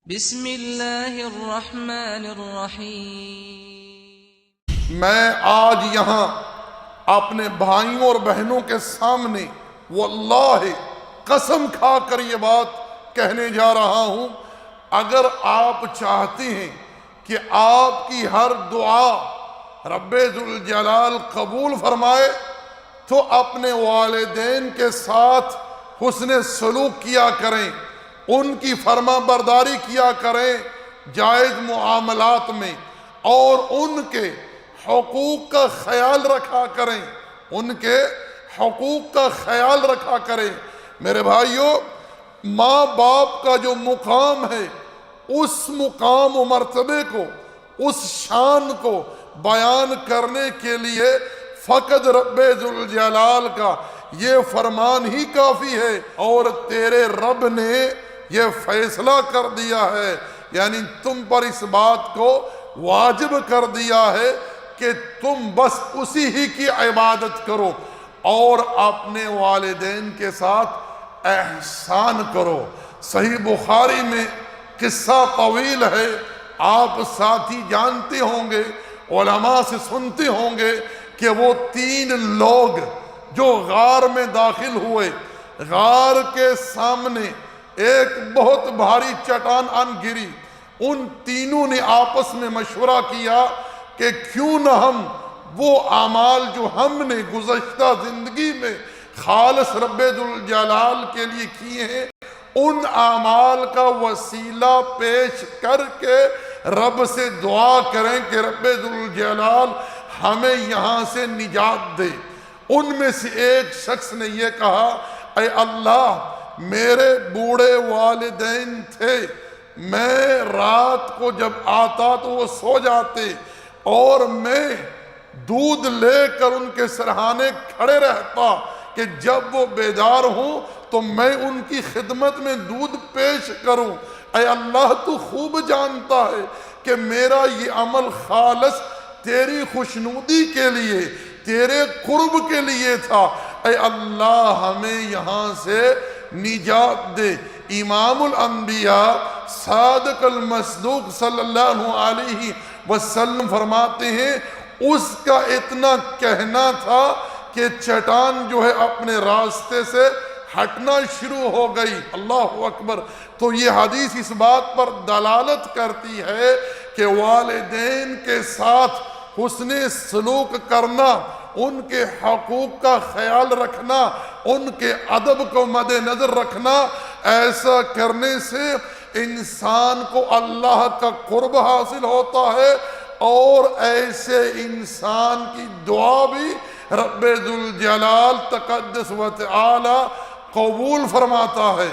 بسم اللہ الرحمن الرحیم۔ میں آج یہاں اپنے بھائیوں اور بہنوں کے سامنے واللہ قسم کھا کر یہ بات کہنے جا رہا ہوں، اگر آپ چاہتے ہیں کہ آپ کی ہر دعا رب ذوالجلال قبول فرمائے تو اپنے والدین کے ساتھ حسن سلوک کیا کریں، ان کی فرما برداری کیا کریں جائز معاملات میں، اور ان کے حقوق کا خیال رکھا کریں، ان کے حقوق کا خیال رکھا کریں۔ میرے بھائیوں، ماں باپ کا جو مقام ہے، اس مقام و مرتبے کو، اس شان کو بیان کرنے کے لیے فقط رب ذوالجلال کا یہ فرمان ہی کافی ہے، اور تیرے رب نے یہ فیصلہ کر دیا ہے، یعنی تم پر اس بات کو واجب کر دیا ہے کہ تم بس اسی ہی کی عبادت کرو اور اپنے والدین کے ساتھ احسان کرو۔ صحیح بخاری میں قصہ طویل ہے، آپ ساتھی جانتے ہوں گے، علماء سے سنتے ہوں گے کہ وہ 3 لوگ جو غار میں داخل ہوئے، غار کے سامنے ایک بہت بھاری چٹان آن گری، ان تینوں نے آپس میں مشورہ کیا کہ کیوں نہ ہم وہ اعمال جو ہم نے گزشتہ زندگی میں خالص رب ذوالجلال کے لیے کیے ہیں، ان اعمال کا وسیلہ پیش کر کے رب سے دعا کریں کہ رب ذوالجلال ہمیں یہاں سے نجات دے۔ ان میں سے ایک شخص نے یہ کہا، اے اللہ، میرے بوڑھے والدین تھے، میں رات کو جب آتا تو وہ سو جاتے اور میں دودھ لے کر ان کے سرہانے کھڑے رہتا کہ جب وہ بیدار ہوں تو میں ان کی خدمت میں دودھ پیش کروں۔ اے اللہ، تو خوب جانتا ہے کہ میرا یہ عمل خالص تیری خوشنودی کے لیے، تیرے قرب کے لیے تھا، اے اللہ ہمیں یہاں سے نجات دے۔ امام الانبیاء صادق المصدوق صلی اللہ علیہ وسلم فرماتے ہیں، اس کا اتنا کہنا تھا کہ چٹان جو ہے اپنے راستے سے ہٹنا شروع ہو گئی۔ اللہ اکبر۔ تو یہ حدیث اس بات پر دلالت کرتی ہے کہ والدین کے ساتھ حسن سلوک کرنا، ان کے حقوق کا خیال رکھنا، ان کے ادب کو مد نظر رکھنا، ایسا کرنے سے انسان کو اللہ کا قرب حاصل ہوتا ہے، اور ایسے انسان کی دعا بھی رب ذوالجلال تقدس و تعالی قبول فرماتا ہے۔